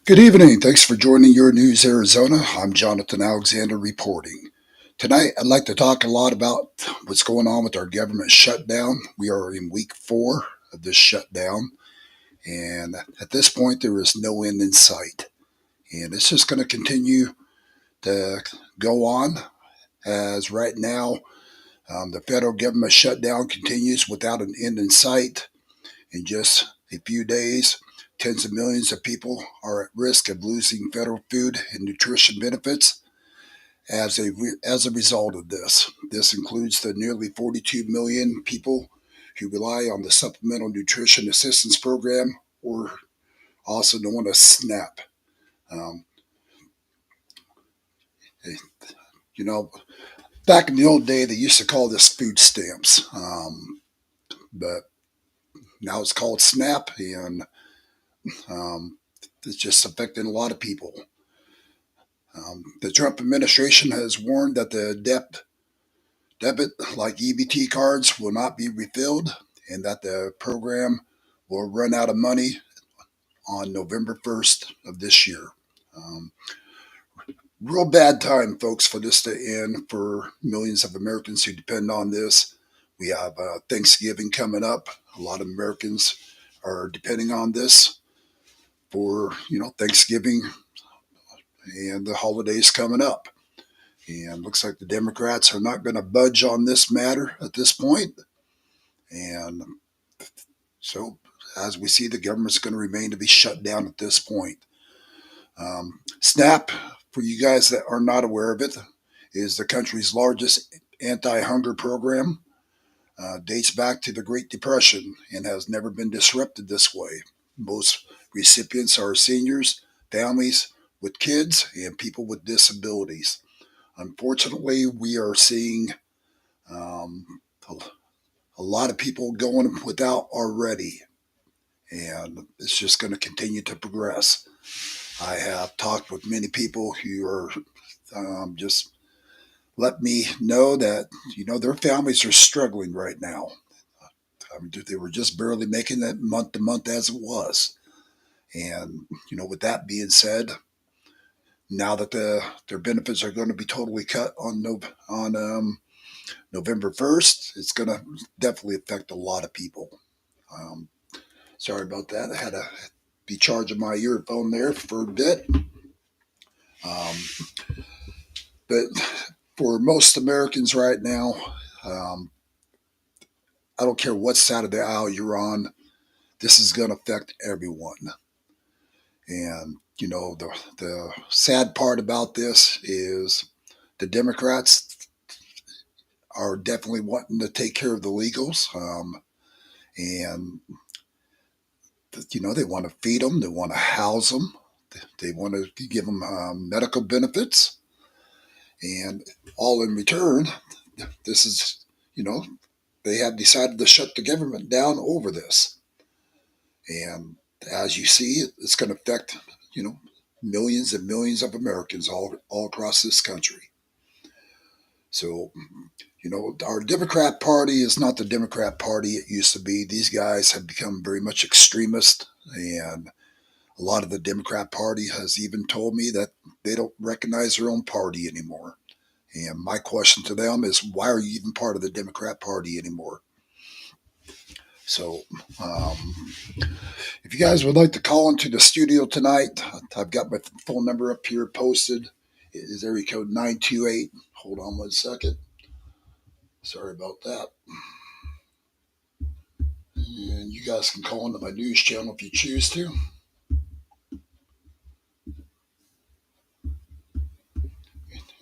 Good evening. Thanks for joining Your News Arizona. I'm Jonathan Alexander reporting. Tonight, I'd like to talk a lot about what's going on with our government shutdown. We are in week 4 of this shutdown, and at this point, there is no end in sight. And it's just going to continue to go on as right now the federal government shutdown continues without an end in sight. In just a few days, tens of millions of people are at risk of losing federal food and nutrition benefits as a result of this. This includes the nearly 42 million people who rely on the Supplemental Nutrition Assistance Program, or also known as SNAP. Um, you know, Back in the old day, they used to call this food stamps, but now it's called SNAP, and um, it's just affecting a lot of people. The Trump administration has warned that the debit, like EBT cards, will not be refilled and that the program will run out of money on November 1st of this year. Um, Real bad time, folks, for this to end for millions of Americans who depend on this. We have Thanksgiving coming up. A lot of Americans are depending on this for Thanksgiving and the holidays coming up. And looks like the Democrats are not going to budge on this matter at this point. And so, as we see, the government's going to remain to be shut down at this point. SNAP, for you guys that are not aware of it, is the country's largest anti hunger program. Dates back to the Great Depression and has never been disrupted this way. Most recipients are seniors, families with kids, and people with disabilities. Unfortunately, we are seeing um, a lot of people going without already, and it's just going to continue to progress. I have talked with many people who are just let me know that their families are struggling right now. They were just barely making that month to month as it was, and with that being said, now that their benefits are going to be totally cut on November 1st, it's going to definitely affect a lot of people. Um, Sorry about that. I had to be charging my earphone there for a bit. Um, but for most Americans right now, um, I don't care what side of the aisle you're on, this is going to affect everyone. And, the sad part about this is the Democrats are definitely wanting to take care of the legals. And they want to feed them, they want to house them, they want to give them medical benefits, and all in return, this is, they have decided to shut the government down over this. And as you see, it's going to affect, you know, millions and millions of Americans all across this country. So, our Democrat Party is not the Democrat Party it used to be. These guys have become very much extremist, and a lot of the Democrat Party has even told me that they don't recognize their own party anymore. And my question to them is, why are you even part of the Democrat Party anymore? So, if you guys would like to call into the studio tonight, I've got my phone number up here posted. It is area code 928. Hold on one second. Sorry about that. And you guys can call into my news channel if you choose to.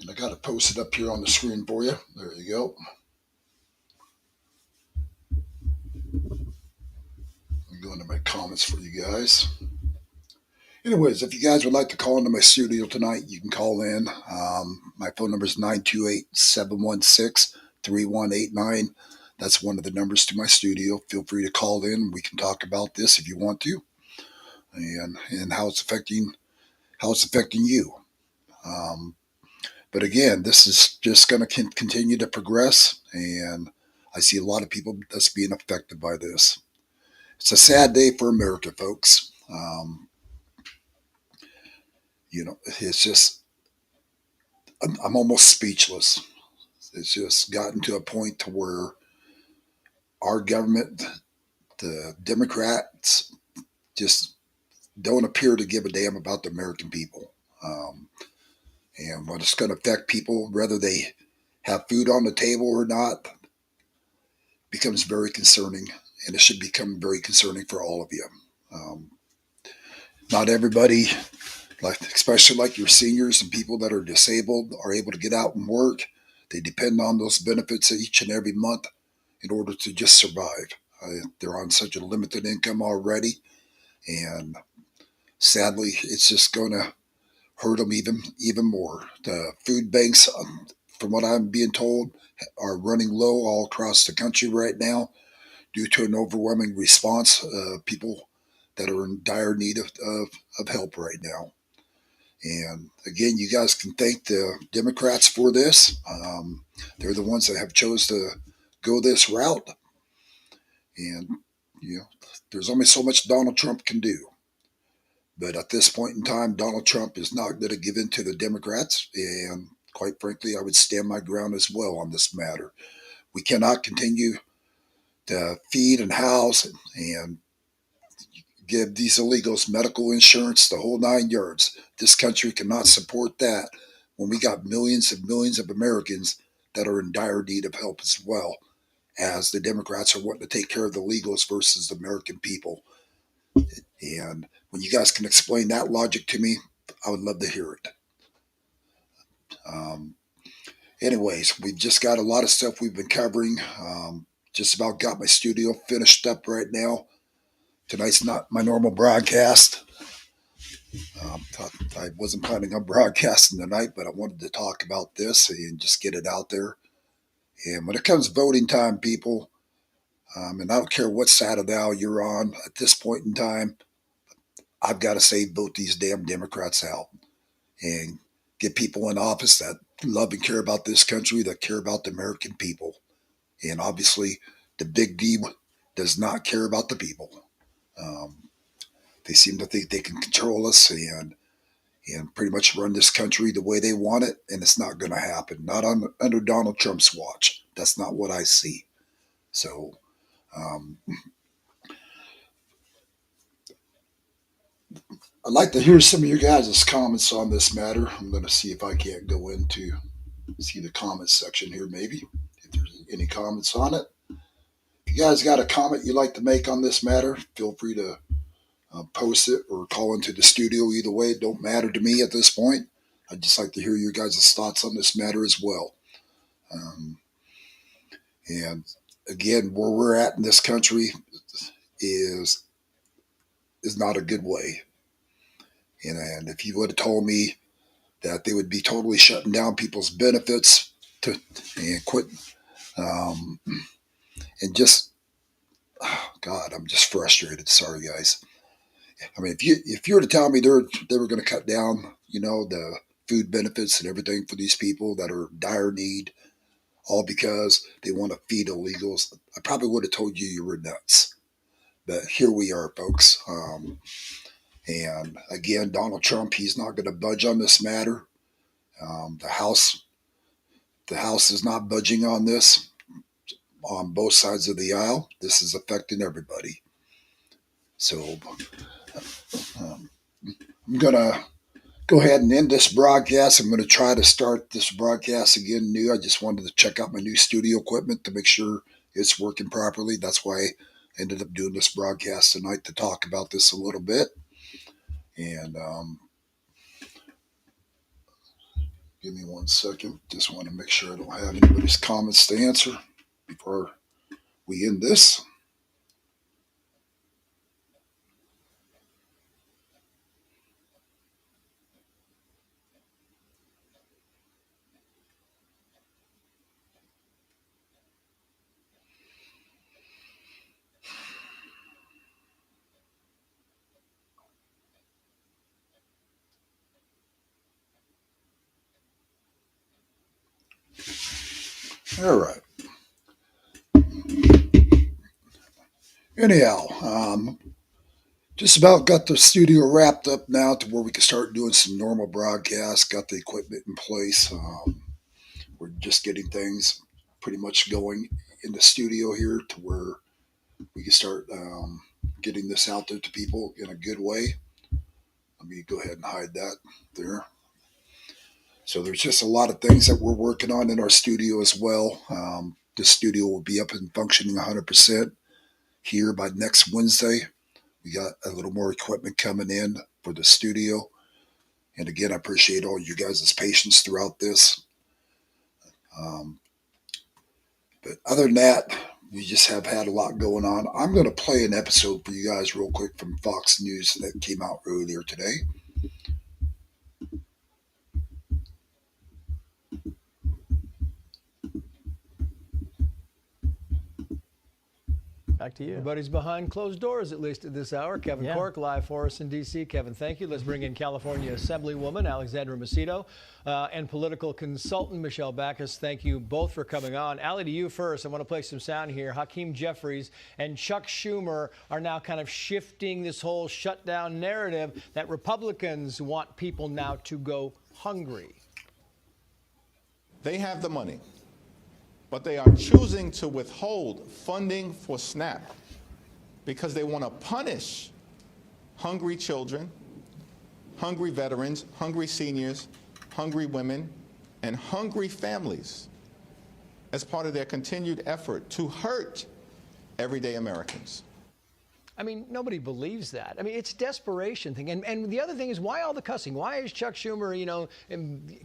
And I got it posted up here on the screen for you. There you go. I'm going to my comments for you guys. Anyways, if you guys would like to call into my studio tonight, you can call in. My phone number is 928-716-3189. That's one of the numbers to my studio. Feel free to call in. We can talk about this if you want to, and how it's affecting you. Um, but again, this is just going to continue to progress, and I see a lot of people that's being affected by this. It's a sad day for America, folks. It's just I'm almost speechless. It's just gotten to a point to where our government, the Democrats, just don't appear to give a damn about the American people. Um, and what it's going to affect people, whether they have food on the table or not, becomes very concerning. And it should become very concerning for all of you. Um, Not everybody, like especially like your seniors and people that are disabled, are able to get out and work. They depend on those benefits each and every month in order to just survive. They're on such a limited income already, and sadly, it's just going to hurt them even more. The food banks, from what I'm being told, are running low all across the country right now due to an overwhelming response of people that are in dire need of help right now. And again, you guys can thank the Democrats for this. They're the ones that have chose to go this route. And you know, there's only so much Donald Trump can do. But at this point in time, Donald Trump is not going to give in to the Democrats. And quite frankly, I would stand my ground as well on this matter. We cannot continue to feed and house and give these illegals medical insurance, the whole 9 yards. This country cannot support that when we got millions of Americans that are in dire need of help as well, as the Democrats are wanting to take care of the illegals versus the American people. And when you guys can explain that logic to me, I would love to hear it. Um, Anyways, we've just got a lot of stuff we've been covering. Just about got my studio finished up right now. Tonight's not my normal broadcast. Um, I wasn't planning on broadcasting tonight, but I wanted to talk about this and just get it out there. And when it comes voting time, people, and I don't care what side of the aisle you're on at this point in time, I've got to say, vote these damn Democrats out and get people in office that love and care about this country, that care about the American people. And obviously, the big D does not care about the people. Um, they seem to think they can control us and pretty much run this country the way they want it, and it's not going to happen. Not under Donald Trump's watch. That's not what I see. So um, I'd like to hear some of your guys' comments on this matter. I'm going to see if I can't go into see the comments section here, maybe if there's any comments on it. If you guys got a comment you'd like to make on this matter, feel free to post it or call into the studio. Either way, it don't matter to me at this point. I'd just like to hear your guys' thoughts on this matter as well. Um, and again, where we're at in this country is is not a good way. And if you would have told me that they would be totally shutting down people's benefits to and quit, um, and just oh God, I'm just frustrated. Sorry, guys. I mean, if you were to tell me they were going to cut down, the food benefits and everything for these people that are in dire need, all because they want to feed illegals, I probably would have told you you were nuts. But here we are, folks. And again, Donald Trump, he's not going to budge on this matter. The House is not budging on this on both sides of the aisle. This is affecting everybody. So um, I'm gonna go ahead and end this broadcast. I'm going to try to start this broadcast again new. I just wanted to check out my new studio equipment to make sure it's working properly. That's why I ended up doing this broadcast tonight to talk about this a little bit. And give me 1 second. Just want to make sure I don't have anybody's comments to answer before we end this. All right. Anyhow, just about got the studio wrapped up now to where we can start doing some normal broadcasts. Got the equipment in place. We're just getting things pretty much going in the studio here to where we can start getting this out there to people in a good way. Let me go ahead and hide that there. So there's just a lot of things that we're working on in our studio as well. The studio will be up and functioning 100% here by next Wednesday. We got a little more equipment coming in for the studio. And again, I appreciate all you guys' patience throughout this. Um, but other than that, we just have had a lot going on. I'm going to play an episode for you guys real quick from Fox News that came out earlier today. Back to you. Everybody's behind closed doors, at least at this hour. Kevin Cork, live for us in D.C. Kevin, thank you. Let's bring in California Assemblywoman Alexandra Macedo and political consultant Michelle Backus. Thank you both for coming on. Ali, to you first. I want to play some sound here. Hakeem Jeffries and Chuck Schumer are now kind of shifting this whole shutdown narrative that Republicans want people now to go hungry. They have the money, but they are choosing to withhold funding for SNAP because they want to punish hungry children, hungry veterans, hungry seniors, hungry women, and hungry families as part of their continued effort to hurt everyday Americans. I mean, nobody believes that. I mean, it's a desperation thing. And the other thing is, why all the cussing? Why is Chuck Schumer,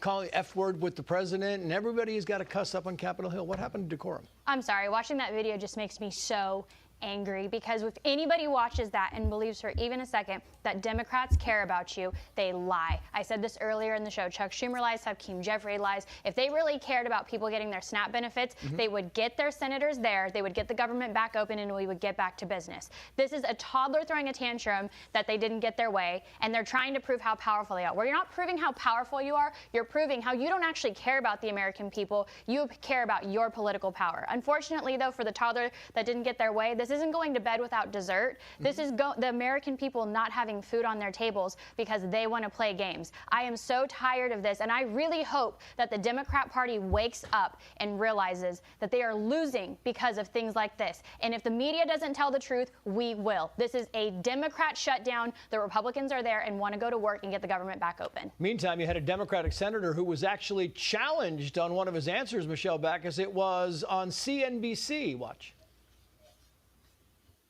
calling F word with the president, and everybody has got to cuss up on Capitol Hill? What happened to decorum? I'm sorry. Watching that video just makes me so angry, because if anybody watches that and believes for even a second that Democrats care about you, they lie. I said this earlier in the show. Chuck Schumer lies, Hakeem Jeffries lies. If they really cared about people getting their SNAP benefits, they would get their senators there, they would get the government back open, and we would get back to business. This is a toddler throwing a tantrum that they didn't get their way, and they're trying to prove how powerful they are. Well, you're not proving how powerful you are, you're proving how you don't actually care about the American people, you care about your political power. Unfortunately, though, for the toddler that didn't get their way, this isn't going to bed without dessert. This is the American people not having food on their tables because they want to play games. I am so tired of this, and I really hope that the Democrat Party wakes up and realizes that they are losing because of things like this. And if the media doesn't tell the truth, we will. This is a Democrat shutdown. The Republicans are there and want to go to work and get the government back open. Meantime, you had a Democratic senator who was actually challenged on one of his answers, Michelle Backus. It was on CNBC. Watch.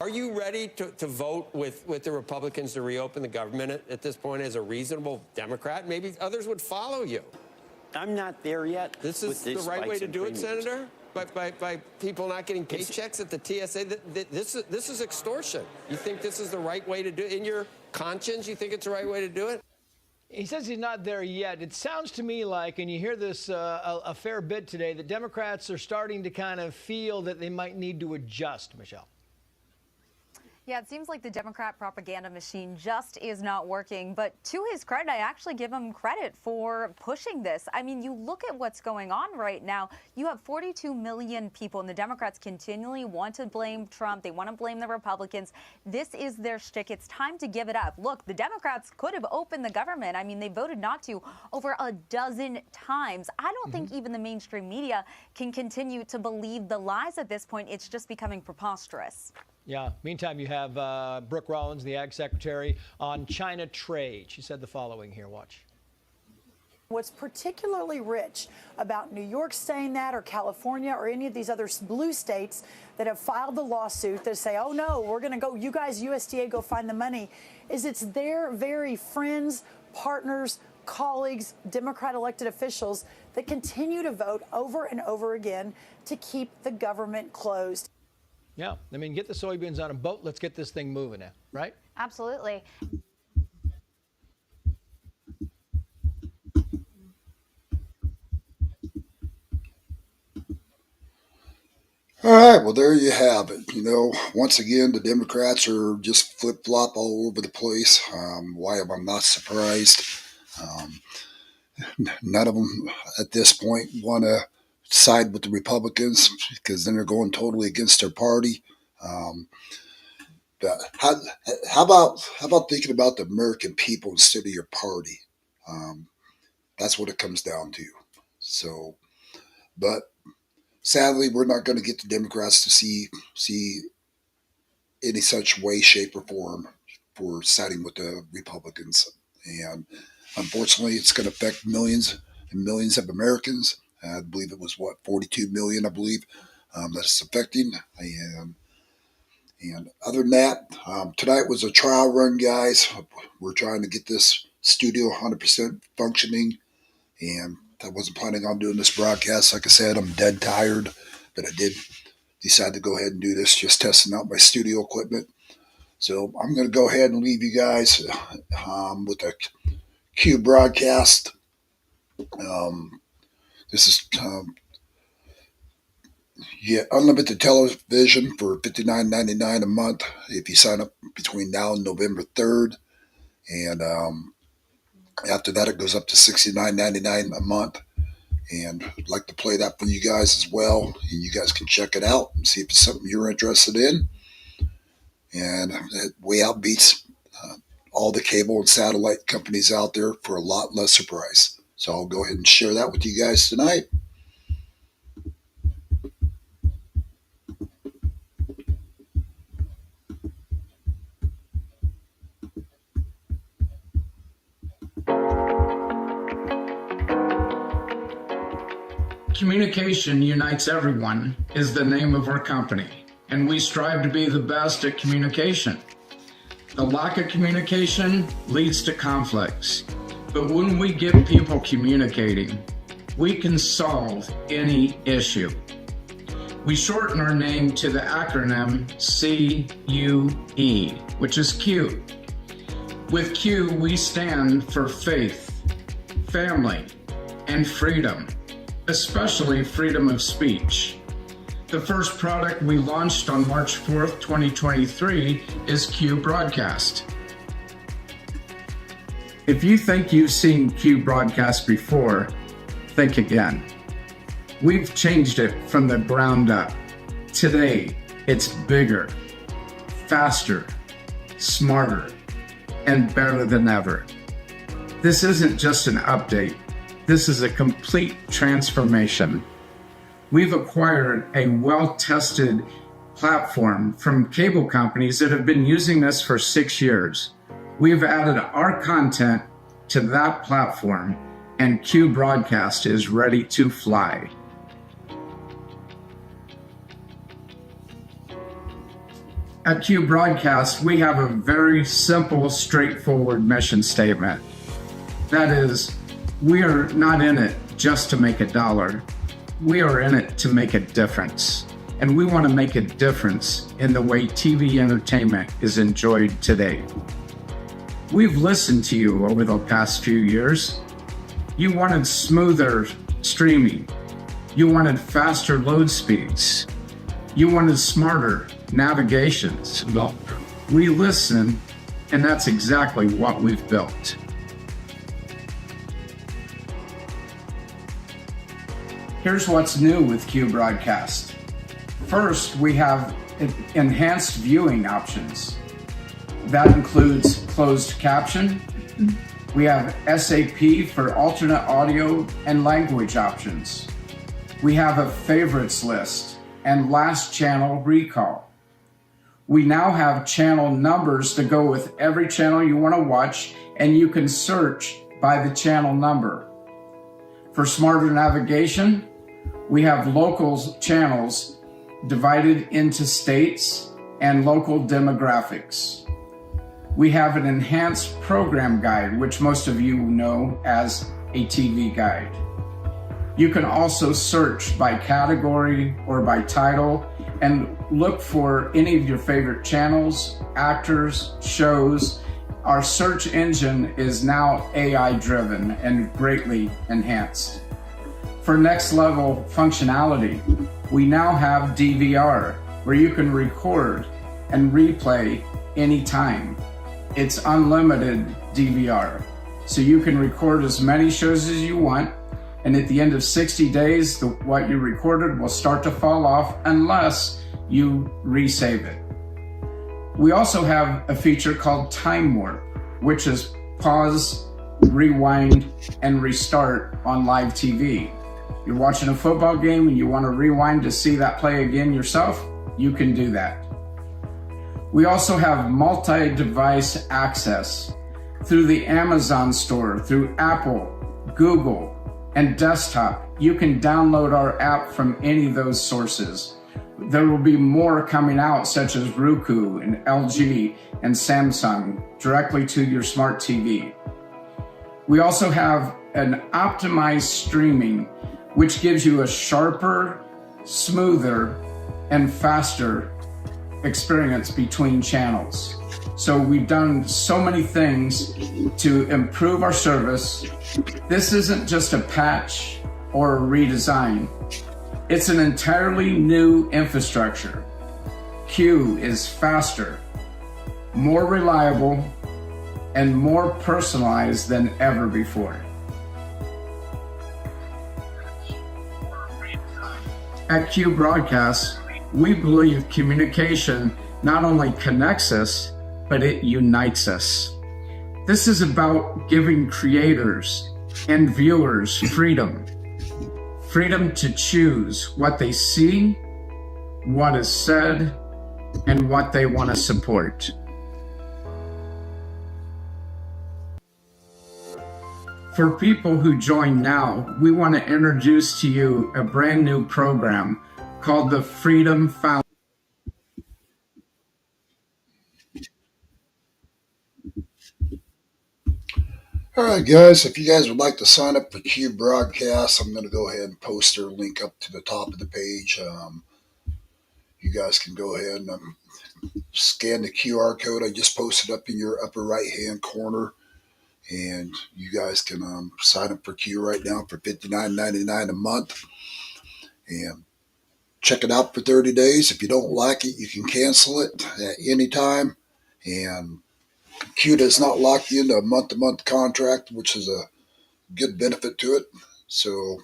Are you ready to vote with the Republicans to reopen the government at this point as a reasonable Democrat? Maybe others would follow you. I'm not there yet. This is the right way to do it, Senator? By people not getting paychecks at the TSA? This is extortion. You think this is the right way to do it? In your conscience, you think it's the right way to do it? He says he's not there yet. It sounds to me like, and you hear this a fair bit today, that Democrats are starting to kind of feel that they might need to adjust, Michelle. Yeah, it seems like the Democrat propaganda machine just is not working. But to his credit, I actually give him credit for pushing this. I mean, you look at what's going on right now. You have 42 million people, and the Democrats continually want to blame Trump. They want to blame the Republicans. This is their shtick. It's time to give it up. Look, the Democrats could have opened the government. I mean, they voted not to over a dozen times. I don't think even the mainstream media can continue to believe the lies at this point. It's just becoming preposterous. Yeah. Meantime, you have Brooke Rollins, the Ag Secretary, on China trade. She said the following here. Watch. What's particularly rich about New York saying that, or California, or any of these other blue states that have filed the lawsuit that say, oh, no, we're going to go, you guys, USDA, go find the money, is it's their very friends, partners, colleagues, Democrat elected officials that continue to vote over and over again to keep the government closed. Yeah, I mean, get the soybeans on a boat. Let's get this thing moving now, right? Absolutely. All right, well, there you have it. Once again, the Democrats are just flip-flop all over the place. Why am I not surprised? None of them at this point want to side with the Republicans because then they're going totally against their party. But how about thinking about the American people instead of your party? That's what it comes down to. So, but sadly, we're not going to get the Democrats to see any such way, shape, or form for siding with the Republicans. And unfortunately, it's going to affect millions and millions of Americans. I believe it was 42 million, I believe, that it's affecting. And other than that, tonight was a trial run, guys. We're trying to get this studio 100% functioning, and I wasn't planning on doing this broadcast. Like I said, I'm dead tired, but I did decide to go ahead and do this, just testing out my studio equipment. So I'm going to go ahead and leave you guys with a Q broadcast. This is you get unlimited television for $59.99 a month if you sign up between now and November 3rd. And after that, it goes up to $69.99 a month. And I'd like to play that for you guys as well. And you guys can check it out and see if it's something you're interested in. And it way outbeats all the cable and satellite companies out there for a lot lesser price. So I'll go ahead and share that with you guys tonight. Communication unites everyone is the name of our company, and we strive to be the best at communication. The lack of communication leads to conflicts, but when we get people communicating, we can solve any issue. We shorten our name to the acronym CUE, which is Q. With Q, we stand for faith, family, and freedom, especially freedom of speech. The first product we launched on March 4th, 2023 is Q Broadcast. If you think you've seen Q Broadcast before, think again. We've changed it from the ground up. Today, it's bigger, faster, smarter, and better than ever. This isn't just an update. This is a complete transformation. We've acquired a well-tested platform from cable companies that have been using this for 6 years. We've added our content to that platform, and Q Broadcast is ready to fly. At Q Broadcast, we have a very simple, straightforward mission statement. That is, we are not in it just to make a dollar. We are in it to make a difference. And we want to make a difference in the way TV entertainment is enjoyed today. We've listened to you over the past few years. You wanted smoother streaming. You wanted faster load speeds. You wanted smarter navigations. Well, we listen, and that's exactly what we've built. Here's what's new with Q Broadcast. First, we have enhanced viewing options. That includes closed caption. We have SAP for alternate audio and language options. We have a favorites list and last channel recall. We now have channel numbers to go with every channel you want to watch, and you can search by the channel number. For smarter navigation, we have local channels divided into states and local demographics. We have an enhanced program guide, which most of you know as a TV guide. You can also search by category or by title and look for any of your favorite channels, actors, shows. Our search engine is now AI driven and greatly enhanced. For next level functionality, we now have DVR, where you can record and replay anytime. It's unlimited DVR, so you can record as many shows as you want, and at the end of 60 days, what you recorded will start to fall off unless you resave it. We also have a feature called Time Warp, which is pause, rewind, and restart on live TV. You're watching a football game and you want to rewind to see that play again yourself, you can do that. We also have multi-device access through the Amazon store, through Apple, Google, and desktop. You can download our app from any of those sources. There will be more coming out, such as Roku and LG and Samsung, directly to your smart TV. We also have an optimized streaming, which gives you a sharper, smoother, and faster experience between channels. So we've done so many things to improve our service. This isn't just a patch or a redesign. It's an entirely new infrastructure. Q is faster, more reliable, and more personalized than ever before. At Q Broadcast, we believe communication not only connects us, but it unites us. This is about giving creators and viewers freedom. Freedom to choose what they see, what is said, and what they want to support. For people who join now, we want to introduce to you a brand new program called the Freedom Foundation. All right, guys, if you guys would like to sign up for Q Broadcast, I'm going to go ahead and post their link up to the top of the page. You guys can go ahead and scan the QR code I just posted up in your upper right-hand corner, and you guys can sign up for Q right now for $59.99 a month, and check it out for 30 days. If you don't like it, you can cancel it at any time, and Q does not lock you into a month-to-month contract, which is a good benefit to it. So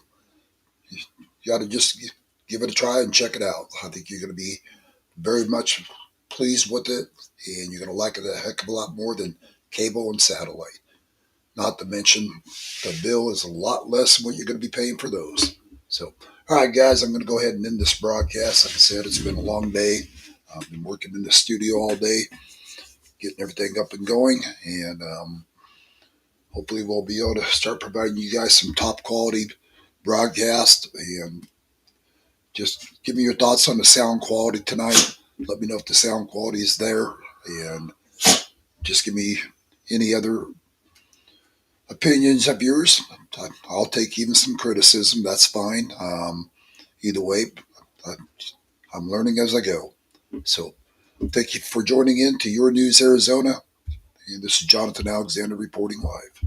you got to just give it a try and check it out. I think you're going to be very much pleased with it, and you're going to like it a heck of a lot more than cable and satellite. Not to mention the bill is a lot less than what you're going to be paying for those. So, all right, guys, I'm going to go ahead and end this broadcast. Like I said, it's been a long day. I've been working in the studio all day, getting everything up and going, and hopefully we'll be able to start providing you guys some top quality broadcast. And just give me your thoughts on the sound quality tonight. Let me know if the sound quality is there, and just give me any other opinions of yours. I'll take even some criticism. That's fine. Either way, I'm learning as I go. So thank you for joining in to Your News Arizona. And this is Jonathan Alexander reporting live.